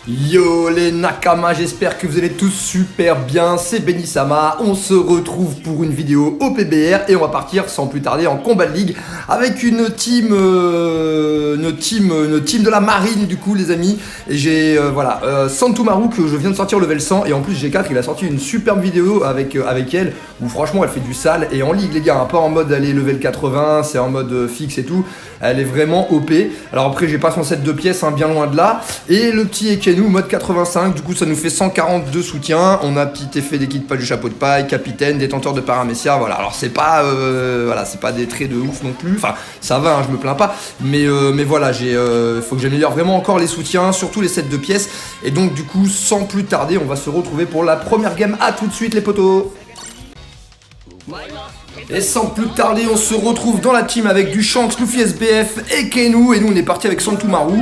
Yo les Nakama, j'espère que vous allez tous super bien, c'est Benny-sama, on se retrouve pour une vidéo au PBR et on va partir sans plus tarder en Combat League avec une team de la marine du coup les amis. Et j'ai Santumaru que je viens de sortir level 100 et en plus G4 il a sorti une superbe vidéo avec elle où franchement elle fait du sale et en ligue les gars, hein, pas en mode aller level 80, c'est en mode fixe et tout, elle est vraiment OP. Alors après j'ai pas son set de pièces, hein, bien loin de là, et le petit Ekenu mode 85, du coup ça nous fait 142 soutiens, on a petit effet d'équipage du chapeau de paille, capitaine, détenteur de paramécia, voilà. Alors c'est pas c'est pas des traits de ouf non plus, enfin ça va, hein, je me plains pas, mais voilà, faut que j'améliore vraiment encore les soutiens, surtout les sets de pièces, et donc du coup sans plus tarder on va se retrouver pour la première game. À tout de suite les potos. Et sans plus tarder, on se retrouve dans la team avec du Shanks, Luffy SBF et Kenu. Et nous, on est parti avec Santumaru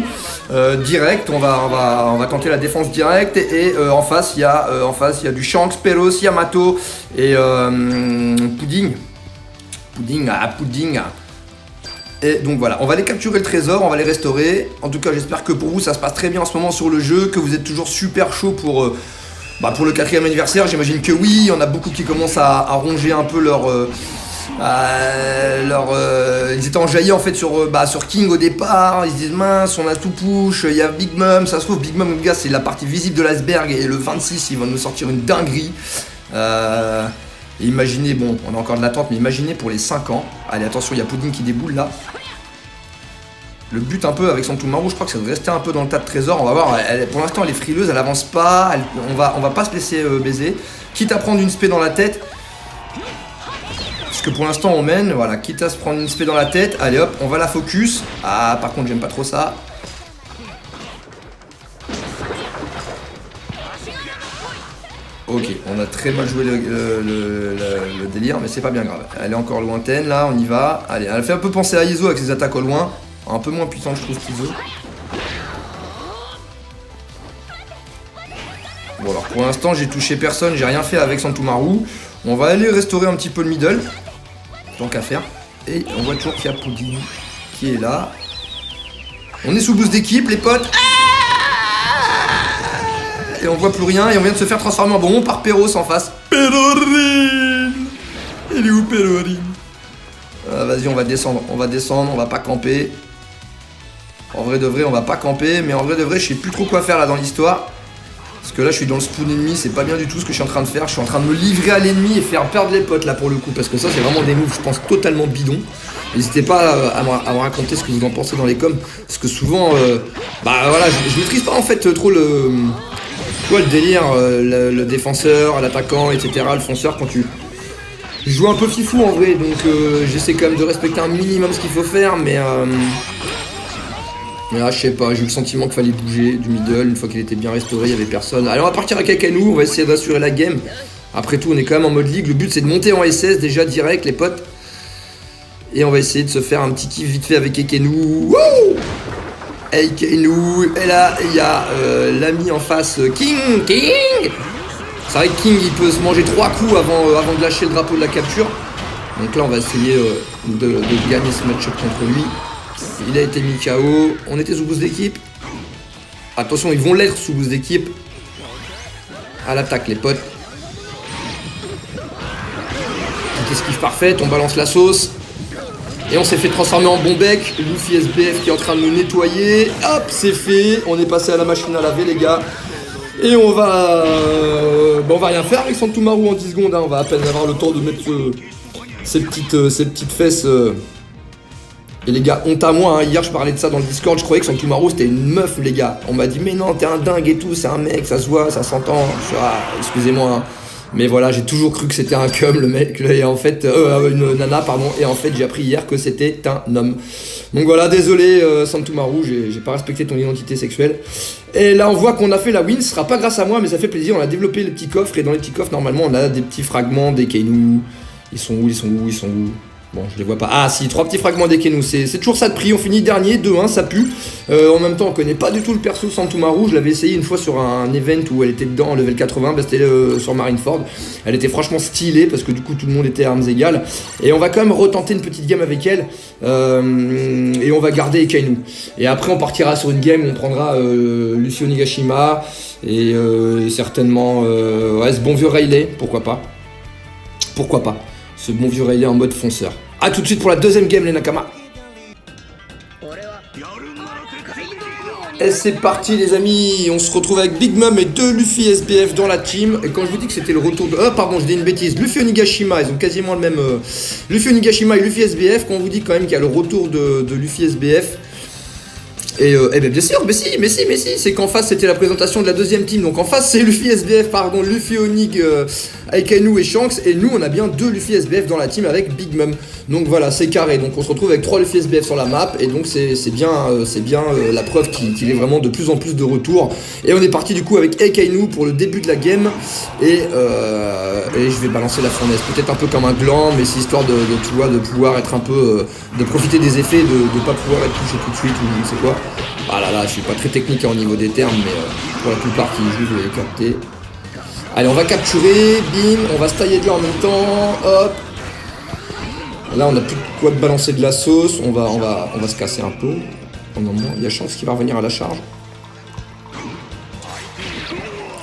direct. On va tenter la défense directe. Et en face, il y a du Shanks, Peros, Yamato et Pudding. Pudding. Et donc voilà, on va aller capturer le trésor, on va les restaurer. En tout cas, j'espère que pour vous, ça se passe très bien en ce moment sur le jeu, que vous êtes toujours super chaud pour le 4e anniversaire. J'imagine que oui, il y en a beaucoup qui commencent à ronger un peu ils étaient enjaillis en fait sur King au départ. Ils se disent mince, on a tout push, il y a Big Mom, ça se trouve Big Mom les gars c'est la partie visible de l'iceberg et le 26 ils vont nous sortir une dinguerie. Imaginez, bon on a encore de l'attente mais imaginez pour les 5 ans. Allez attention, il y a Pudding qui déboule là. Le but un peu avec Santumaru, je crois que c'est de rester un peu dans le tas de trésors. On va voir, pour l'instant elle est frileuse, elle avance pas, on va pas se laisser baiser. Quitte à prendre une spé dans la tête, parce que pour l'instant on mène, voilà, quitte à se prendre une spé dans la tête, allez hop, on va la focus. Ah par contre j'aime pas trop ça. Ok, on a très mal joué le délire, mais c'est pas bien grave. Elle est encore lointaine là, on y va. Allez, elle fait un peu penser à Iso avec ses attaques au loin. Un peu moins puissant je trouve qu'Iso. Bon alors pour l'instant j'ai touché personne, j'ai rien fait avec Santumaru. On va aller restaurer un petit peu le middle, tant qu'à faire. Et on voit toujours qu'il y a Pudding qui est là. On est sous boost d'équipe les potes. Et on voit plus rien et on vient de se faire transformer en bonbon par Peros en face. Perorine. Il est où Perorine? Vas-y on va descendre, on va pas camper. En vrai de vrai on va pas camper, mais en vrai de vrai je sais plus trop quoi faire là dans l'histoire. Parce que là je suis dans le spawn ennemi, c'est pas bien du tout ce que je suis en train de faire. Je suis en train de me livrer à l'ennemi et faire perdre les potes là pour le coup. Parce que ça c'est vraiment des moves je pense totalement bidons. N'hésitez pas à me raconter ce que vous en pensez dans les coms. Parce que souvent, je maîtrise pas en fait trop le délire, le défenseur, l'attaquant, etc. Le fonceur quand tu... Je joue un peu fifou en vrai, donc j'essaie quand même de respecter un minimum ce qu'il faut faire, mais là je sais pas, j'ai eu le sentiment qu'il fallait bouger du middle, une fois qu'il était bien restauré, il y avait personne. Allez on va partir avec Akenu, on va essayer d'assurer la game. Après tout on est quand même en mode ligue, le but c'est de monter en SS déjà direct les potes. Et on va essayer de se faire un petit kiff vite fait avec Ekenu. Wouh! Ekenu, et là il y a l'ami en face, King. C'est vrai que King il peut se manger 3 coups avant de lâcher le drapeau de la capture. Donc là on va essayer de gagner ce match-up contre lui. Il a été mis KO. On était sous boost d'équipe. Attention ils vont l'être sous boost d'équipe. À l'attaque les potes. Petite esquive parfaite, on balance la sauce. Et on s'est fait transformer en bon bec. Luffy SBF qui est en train de nous nettoyer. Hop c'est fait. On est passé à la machine à laver les gars. Et on va rien faire avec Santumaru en 10 secondes, hein. On va à peine avoir le temps de mettre ces petites fesses. Et les gars, honte à moi, hein. Hier je parlais de ça dans le Discord, je croyais que Santumaru c'était une meuf les gars. On m'a dit mais non t'es un dingue et tout, c'est un mec, ça se voit, ça s'entend. Excusez-moi, hein. Mais voilà, j'ai toujours cru que c'était un cum le mec, et en fait, une nana pardon, et en fait j'ai appris hier que c'était un homme. Donc voilà, désolé Santumaru, j'ai pas respecté ton identité sexuelle. Et là on voit qu'on a fait la win, ce sera pas grâce à moi mais ça fait plaisir, on a développé les petits coffres et dans les petits coffres normalement on a des petits fragments des Kenu. Ils sont où? Bon, je les vois pas. Ah si, 3 petits fragments d'Ekenu, c'est toujours ça de prix. On finit dernier, 2-1, ça pue. En même temps, on connaît pas du tout le perso Santumaru. Je l'avais essayé une fois sur un event où elle était dedans en level 80. Bah, c'était sur Marineford. Elle était franchement stylée parce que du coup, tout le monde était à armes égales. Et on va quand même retenter une petite game avec elle. Et on va garder Ekenu. Et après, on partira sur une game où on prendra Lucio Nigashima. Et certainement ouais, ce bon vieux Rayleigh, pourquoi pas. Pourquoi pas. Ce bon vieux Rayleigh en mode fonceur. A tout de suite pour la deuxième game les Nakama. Et c'est parti les amis, on se retrouve avec Big Mom et 2 Luffy SBF dans la team. Et quand je vous dis que c'était le retour de... pardon, je dis une bêtise. Luffy Onigashima, ils ont quasiment le même... Luffy Onigashima et Luffy SBF, quand on vous dit quand même qu'il y a le retour de Luffy SBF. Et ben bien sûr, mais si, c'est qu'en face c'était la présentation de la deuxième team. Donc en face c'est Luffy SBF, pardon, Luffy Onig, Ekenu et Shanks. Et nous on a bien 2 Luffy SBF dans la team avec Big Mom. Donc voilà, c'est carré. Donc on se retrouve avec 3 Luffy SBF sur la map. Et donc c'est bien la preuve qu'il est vraiment de plus en plus de retour. Et on est parti du coup avec Ekenu pour le début de la game. Et je vais balancer la fournaise. Peut-être un peu comme un gland, mais c'est histoire de pouvoir être un peu... de profiter des effets, de ne pas pouvoir être touché tout de suite ou je ne sais quoi. Ah là là, je suis pas très technique au niveau des termes, mais pour la plupart qui jouent, vous l'avez capté. Allez, on va capturer, bim, on va se tailler de là en même temps, hop. Là, on a plus de quoi de balancer de la sauce, on va se casser un peu. Il y a chance qu'il va revenir à la charge.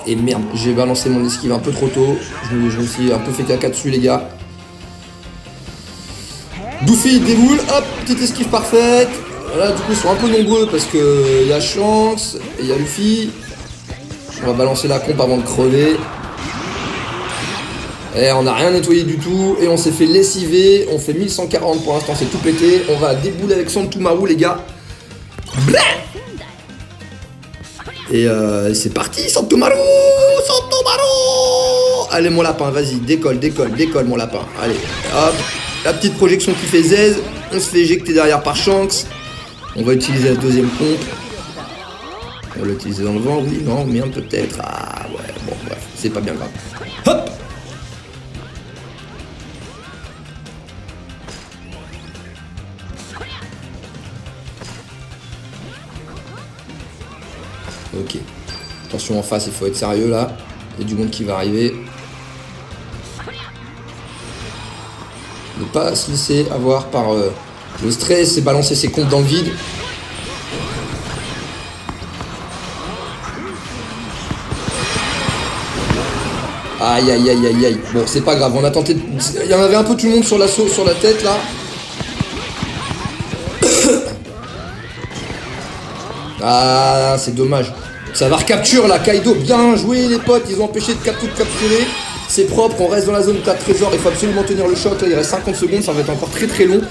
Et merde, j'ai balancé mon esquive un peu trop tôt. Je me suis un peu fait caca dessus, les gars. Doofy déboule, hop, petite esquive parfaite. Là, du coup, ils sont un peu nombreux parce que y a Shanks et il y a Luffy. On va balancer la comp avant de crever. Et on n'a rien nettoyé du tout. Et on s'est fait lessiver. On fait 1140 pour l'instant, c'est tout pété. On va débouler avec Santumaru, les gars. Blah et c'est parti, Santumaru. Allez, mon lapin, vas-y, décolle, mon lapin. Allez, hop. La petite projection qui fait zèze. On se fait éjecter derrière par Shanks. On va utiliser la deuxième pompe. On va l'utiliser dans le vent, oui, non, merde, peut-être. Ah ouais, bon, bref, c'est pas bien grave. Hop! Ok. Attention en face, il faut être sérieux là. Il y a du monde qui va arriver. Ne pas se laisser avoir par le stress et balancer ses comptes dans le vide. Aïe aïe aïe aïe aïe. Bon, c'est pas grave, on a tenté de... Il y en avait un peu tout le monde sur l'assaut, sur la tête là. Ah, c'est dommage. Ça va recapture là, Kaido. Bien joué les potes, ils ont empêché de capturer. C'est propre, on reste dans la zone 4 trésor. Il faut absolument tenir le choc. Là, il reste 50 secondes, ça va être encore très très long.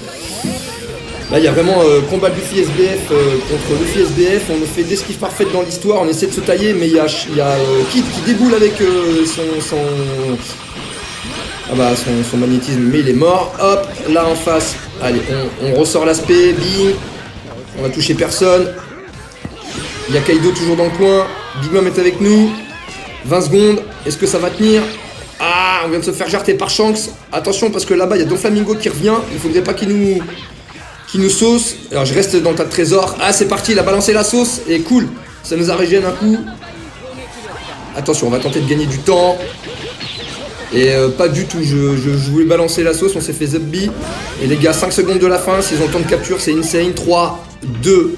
Là, il y a vraiment combat de Luffy SBF contre Luffy SBF. On fait l'esquive parfaite dans l'histoire. On essaie de se tailler, mais il y a Kid qui déboule avec son magnétisme, mais il est mort. Hop, là en face. Allez, on ressort l'aspect. Bing. On va toucher personne. Il y a Kaido toujours dans le coin. Big Mom est avec nous. 20 secondes. Est-ce que ça va tenir? Ah, on vient de se faire jarter par Shanks. Attention parce que là-bas, il y a Doflamingo qui revient. Il faudrait pas qu'il nous sauce. Alors, je reste dans le tas de trésors. Ah, c'est parti. Il a balancé la sauce. Et cool. Ça nous a régéné un coup. Attention, on va tenter de gagner du temps. Et pas du tout. Je voulais balancer la sauce. On s'est fait zubby. Et les gars, 5 secondes de la fin. S'ils ont le temps de capture, c'est insane. 3, 2...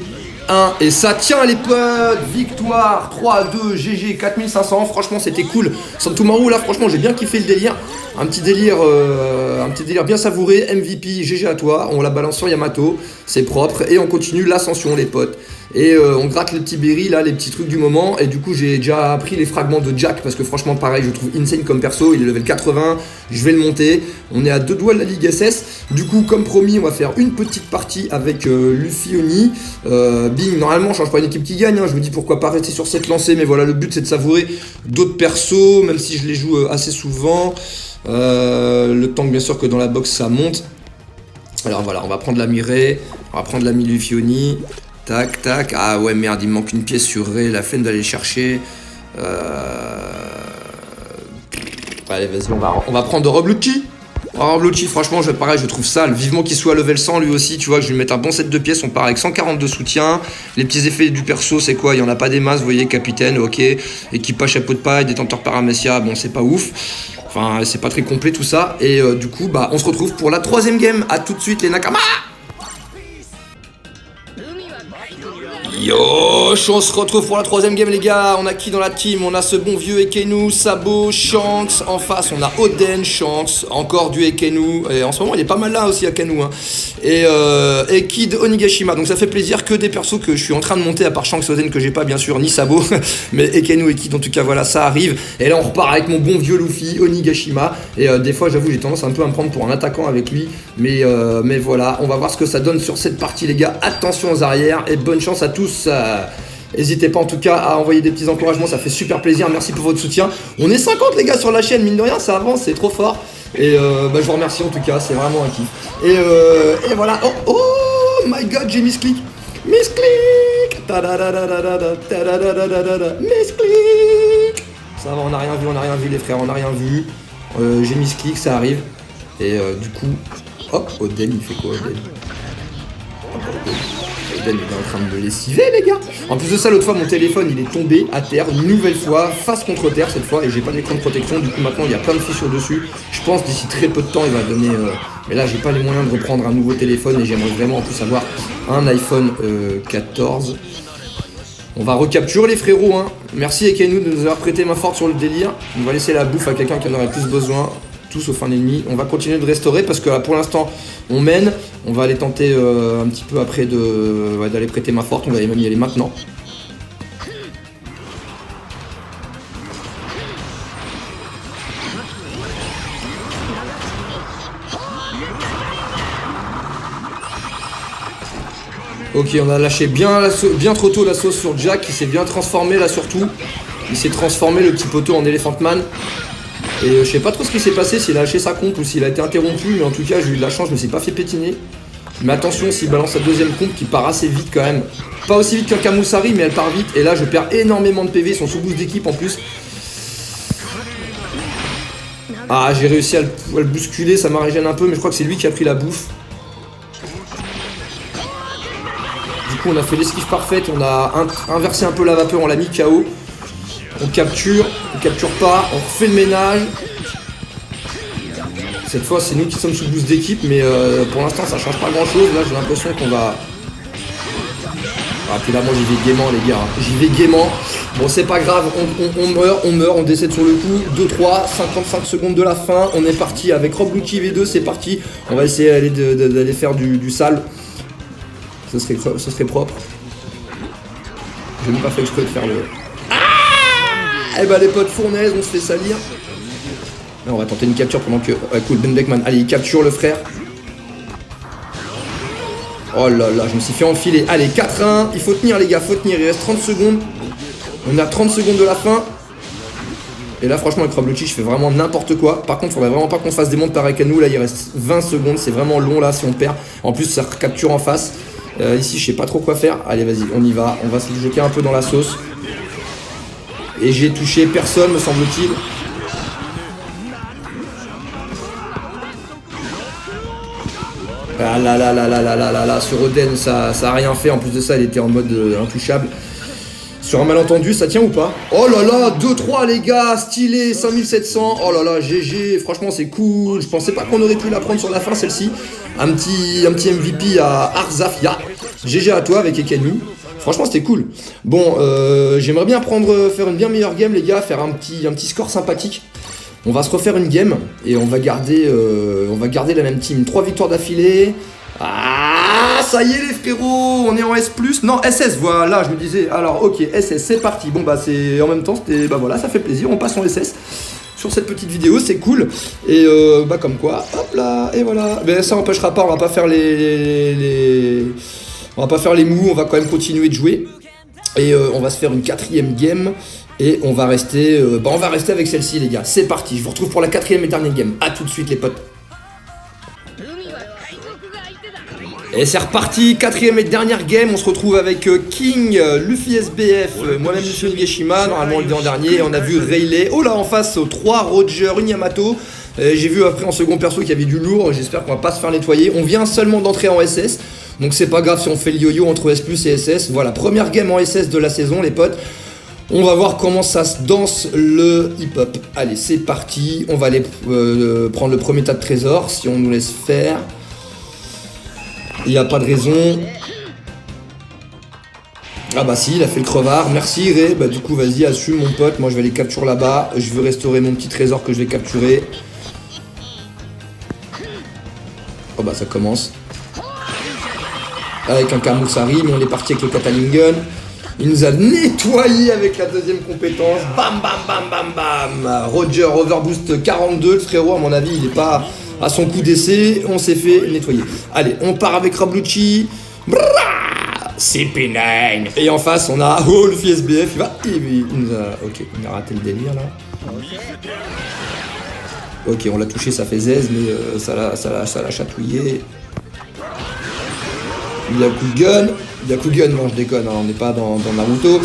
1, et ça tient les potes, victoire 3-2, GG 4500, franchement c'était cool. Santumaru là franchement j'ai bien kiffé le délire, un petit délire bien savouré, MVP, GG à toi, on la balance sur Yamato, c'est propre, et on continue l'ascension les potes. Et on gratte les petits berries là, les petits trucs du moment. Et du coup j'ai déjà pris les fragments de Jack, parce que franchement pareil, je trouve insane comme perso. Il est level 80, je vais le monter. On est à 2 doigts de la Ligue SS. Du coup comme promis, on va faire une petite partie avec Luffy Oni. Bing, normalement je change pas une équipe qui gagne, hein. Je me dis pourquoi pas rester sur cette lancée. Mais voilà, le but c'est de savourer d'autres persos, même si je les joue assez souvent. Le temps que bien sûr que dans la box ça monte. Alors voilà, on va prendre la Mireille, on va prendre la Luffy Oni. Tac, tac. Ah ouais, merde, il me manque une pièce sur Ray. La flemme d'aller chercher. Allez, vas-y, on va prendre Rob Lucci. Alors Blochi, franchement, pareil, je trouve sale. Vivement qu'il soit level 100 lui aussi, tu vois, que je vais lui mettre un bon set de pièces. On part avec 142 soutiens. Les petits effets du perso, c'est quoi? Il y en a pas des masses, vous voyez, capitaine, ok. Équipage chapeau de paille, détenteur paramécia, bon, c'est pas ouf. Enfin, c'est pas très complet tout ça. Et du coup, bah, on se retrouve pour la 3ème game. À tout de suite, les Nakama! Yo, on se retrouve pour la 3ème game les gars. On a qui dans la team? On a ce bon vieux Ekenu, Sabo, Shanks. En face on a Oden, Shanks, encore du Ekenu. Et en ce moment il est pas mal là aussi Ekenu hein. Et Kid Onigashima. Donc ça fait plaisir que des persos que je suis en train de monter, à part Shanks et Oden que j'ai pas bien sûr, ni Sabo. Mais Ekenu et Kid en tout cas voilà, ça arrive. Et là on repart avec mon bon vieux Luffy, Onigashima. Et des fois j'avoue j'ai tendance un peu à me prendre pour un attaquant avec lui. Mais voilà, on va voir ce que ça donne sur cette partie les gars. Attention aux arrières et bonne chance à tous. N'hésitez pas en tout cas à envoyer des petits encouragements, ça fait super plaisir, merci pour votre soutien. On est 50 les gars sur la chaîne, mine de rien ça avance, c'est trop fort. Et je vous remercie en tout cas, c'est vraiment un kiff. Et voilà, oh my god, j'ai misclick. Misclick. Misclick. Ça va, on n'a rien vu les frères, on n'a rien vu. J'ai misclick, ça arrive. Et du coup, hop, Oden il fait quoi Oden? Oden il est en train de me lessiver les gars. En plus de ça l'autre fois mon téléphone il est tombé à terre une nouvelle fois, face contre terre cette fois, et j'ai pas d'écran de protection, du coup maintenant il y a plein de fissures dessus. Je pense d'ici très peu de temps il va donner mais là j'ai pas les moyens de reprendre un nouveau téléphone et j'aimerais vraiment en plus avoir un iPhone 14. On va recapturer les frérots hein. Merci Ekenu de nous avoir prêté main forte sur le délire. On va laisser la bouffe à quelqu'un qui en aurait plus besoin. Tout sauf un ennemi. On va continuer de restaurer parce que là, pour l'instant on mène. On va aller tenter un petit peu après d'aller prêter main forte. On va même y aller maintenant. Ok, on a lâché bien trop tôt la sauce sur Jack qui s'est bien transformé là surtout. Il s'est transformé le petit poteau en Elephant Man. Et je sais pas trop ce qui s'est passé, s'il a lâché sa comp ou s'il a été interrompu, mais en tout cas j'ai eu de la chance, je me suis pas fait pétiner. Mais attention, s'il balance sa deuxième comp qui part assez vite quand même. Pas aussi vite qu'un Kamusari, mais elle part vite. Et là je perds énormément de PV, ils sont sous boost d'équipe en plus. Ah, j'ai réussi à le bousculer, ça m'a régène un peu, mais je crois que c'est lui qui a pris la bouffe. Du coup on a fait l'esquive parfaite, on a inversé un peu la vapeur, on l'a mis KO. On capture pas, on refait le ménage. Cette fois c'est nous qui sommes sous boost d'équipe, mais pour l'instant ça change pas grand chose. Là j'ai l'impression qu'on va... Ah puis là moi j'y vais gaiement les gars, j'y vais gaiement. Bon c'est pas grave, on meurt, on décède sur le coup. 2-3, 55 secondes de la fin, on est parti avec Rob Lucky V2, c'est parti. On va essayer d'aller faire du sale. Ce serait propre. Je n'ai pas fait exprès de faire le... Eh bah les potes fournaises, on se fait salir. Là, on va tenter une capture pendant que... cool, Ben Beckman. Allez, il capture le frère. Oh là là, je me suis fait enfiler. Allez, 4-1. Il faut tenir les gars, faut tenir. Il reste 30 secondes. On a 30 secondes de la fin. Et là franchement avec Rob Lucci je fais vraiment n'importe quoi. Par contre faudrait vraiment pas qu'on fasse des montes par Ekenu. Là il reste 20 secondes, c'est vraiment long là si on perd. En plus ça recapture en face. Ici je sais pas trop quoi faire. Allez vas-y on y va, on va se jeter un peu dans la sauce. Et j'ai touché personne me semble-t-il. Ah là là là là là là là là, sur Oden ça a rien fait, en plus de ça il était en mode intouchable. Sur un malentendu ça tient ou pas? Oh là là, 2-3 les gars, stylé, 5700, oh là là, GG, franchement c'est cool. Je pensais pas qu'on aurait pu la prendre sur la fin celle-ci. Un petit MVP à Arzafia. GG à toi avec Ekenu. Franchement c'était cool. Bon, j'aimerais bien faire une bien meilleure game les gars, faire un petit score sympathique. On va se refaire une game et on va garder la même team. 3 victoires d'affilée. Ah, ça y est les frérots, on est en S+. Non, SS, voilà, je me disais. Alors, ok, SS, c'est parti. Bon, bah, c'est en même temps, c'était. Bah voilà, ça fait plaisir. On passe en SS sur cette petite vidéo, c'est cool. Et bah, comme quoi, hop là, et voilà. Mais ça n'empêchera pas, on va pas faire on va pas faire les mous, on va quand même continuer de jouer. Et on va se faire une 4ème game. Et on va rester avec celle-ci les gars. C'est parti, je vous retrouve pour la 4ème et dernière game. A tout de suite les potes. Et c'est reparti, 4ème et dernière game. On se retrouve avec King, Luffy SBF, moi-même Luffy Onigashima. Normalement on le dit en dernier. On a vu Rayleigh. Oh là en face, 3 Roger, une Yamato. J'ai vu après en second perso qu'il y avait du lourd, j'espère qu'on va pas se faire nettoyer. On vient seulement d'entrer en SS, donc c'est pas grave si on fait le yo-yo entre S+, et SS. Voilà, première game en SS de la saison les potes. On va voir comment ça se danse le hip-hop. Allez, c'est parti, on va aller prendre le premier tas de trésors, si on nous laisse faire. Il n'y a pas de raison. Ah bah si, il a fait le crevard. Merci Ray. Bah du coup, vas-y, assume mon pote. Moi, je vais aller capturer là-bas. Je veux restaurer mon petit trésor que je vais capturer. Oh bah ça commence. Avec un Kamusari, mais on est parti avec le Katalingen. Il nous a nettoyé avec la deuxième compétence. Bam, bam, bam, bam, bam. Roger, Overboost 42. Le frérot, à mon avis, il n'est pas à son coup d'essai. On s'est fait nettoyer. Allez, on part avec Rablucci. CP9. Et en face, on a le FSBF. Il nous a... Ok, il a raté le délire là. Ok, on l'a touché, ça fait 16, mais ça l'a chatouillé. Byakugan, non je déconne, hein, on n'est pas dans Naruto.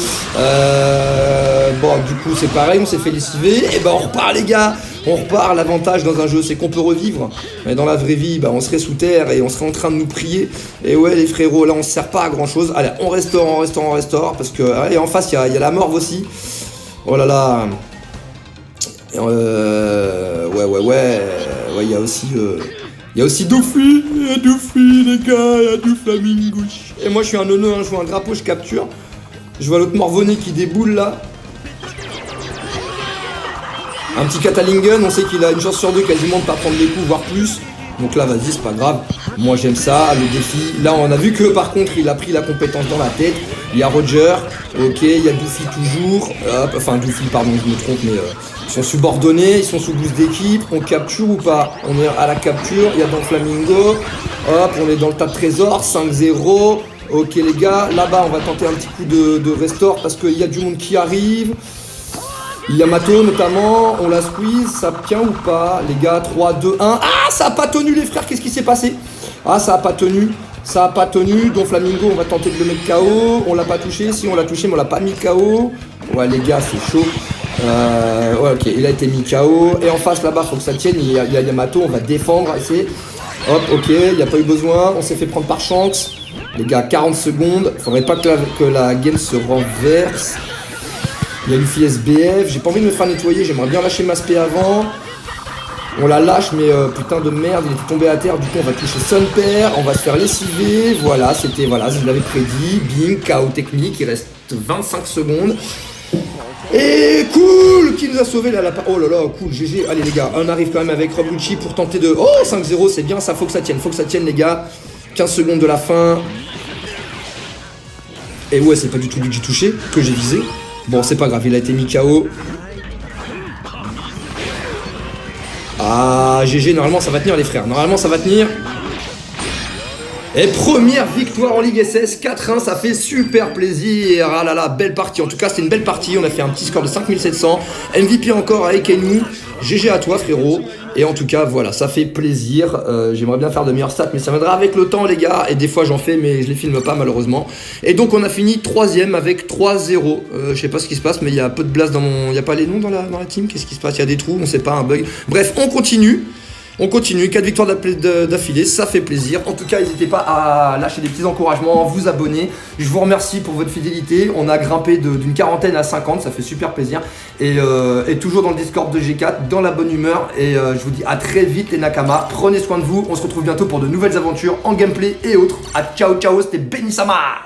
Bon, du coup c'est pareil, on s'est fait lessiver. Et ben on repart les gars, on repart. L'avantage dans un jeu c'est qu'on peut revivre. Mais dans la vraie vie, bah, on serait sous terre et on serait en train de nous prier. Et ouais les frérots, là on se sert pas à grand chose. Allez, on restaure. Parce que, et en face il y a la morve aussi. Oh là là. Ouais, il y a aussi... Il y a aussi Doufy, les gars, il y a du flamingo. Et moi je suis un neuneu, hein, je vois un drapeau, je capture. Je vois l'autre morvonné qui déboule là. Un petit Katalingen, on sait qu'il a une chance sur deux quasiment de pas prendre les coups, voire plus. Donc là vas-y, c'est pas grave. Moi j'aime ça, le défi. Là on a vu que par contre il a pris la compétence dans la tête. Il y a Roger, ok, il y a Doufy toujours. Hop, enfin Doufy, pardon, je me trompe, mais ils sont subordonnés, ils sont sous boost d'équipe. On capture ou pas? On est à la capture, il y a dans Flamingo. Hop, on est dans le tas de trésors, 5-0. Ok les gars, là-bas on va tenter un petit coup de restore parce qu'il y a du monde qui arrive. Il y a Mato notamment, on la squeeze, ça tient ou pas? Les gars, 3, 2, 1. Ah, ça a pas tenu les frères, qu'est-ce qui s'est passé? Ah, ça a pas tenu. Donc Flamingo, on va tenter de le mettre KO. On l'a pas touché, si on l'a touché, mais on l'a pas mis KO. Ouais les gars, c'est chaud. Ouais ok, il a été mis KO. Et en face là-bas, faut que ça tienne, il y a Yamato, on va défendre, essayer. Hop, ok, il n'y a pas eu besoin, on s'est fait prendre par chance. Les gars, 40 secondes, faudrait pas que la game se renverse. Il y a Luffy SBF, j'ai pas envie de me faire nettoyer, j'aimerais bien lâcher ma spé avant. On la lâche, mais putain de merde, il était tombé à terre, du coup on va toucher son père, on va se faire lessiver, voilà, je l'avais prédit, bing, KO technique, il reste 25 secondes. Et cool, qui nous a sauvé là, oh là là, cool, GG, allez les gars, on arrive quand même avec Rablucci pour tenter de... Oh, 5-0, c'est bien, ça, faut que ça tienne les gars, 15 secondes de la fin. Et ouais, c'est pas du tout lui que j'ai touché, que j'ai visé. Bon, c'est pas grave, il a été mis KO. Ah, GG, normalement ça va tenir les frères, normalement ça va tenir. Et première victoire en Ligue SS, 4-1, ça fait super plaisir. Ah là là, belle partie, en tout cas c'était une belle partie. On a fait un petit score de 5700, MVP encore avec Enou. GG à toi frérot. Et en tout cas voilà, ça fait plaisir. J'aimerais bien faire de meilleures stats, mais ça viendra avec le temps les gars. Et des fois j'en fais, mais je les filme pas malheureusement. Et donc on a fini 3ème avec 3-0. Je sais pas ce qui se passe, mais il y a peu de blast dans mon... Il n'y a pas les noms dans la team. Qu'est-ce qui se passe? Il y a des trous, on sait pas, un bug. Bref, on continue. 4 victoires d'affilée, ça fait plaisir. En tout cas, n'hésitez pas à lâcher des petits encouragements, vous abonner. Je vous remercie pour votre fidélité. On a grimpé d'une quarantaine à 50, ça fait super plaisir. Et toujours dans le Discord de G4, dans la bonne humeur. Et je vous dis à très vite les Nakama. Prenez soin de vous. On se retrouve bientôt pour de nouvelles aventures en gameplay et autres. À ciao ciao, c'était Benissama.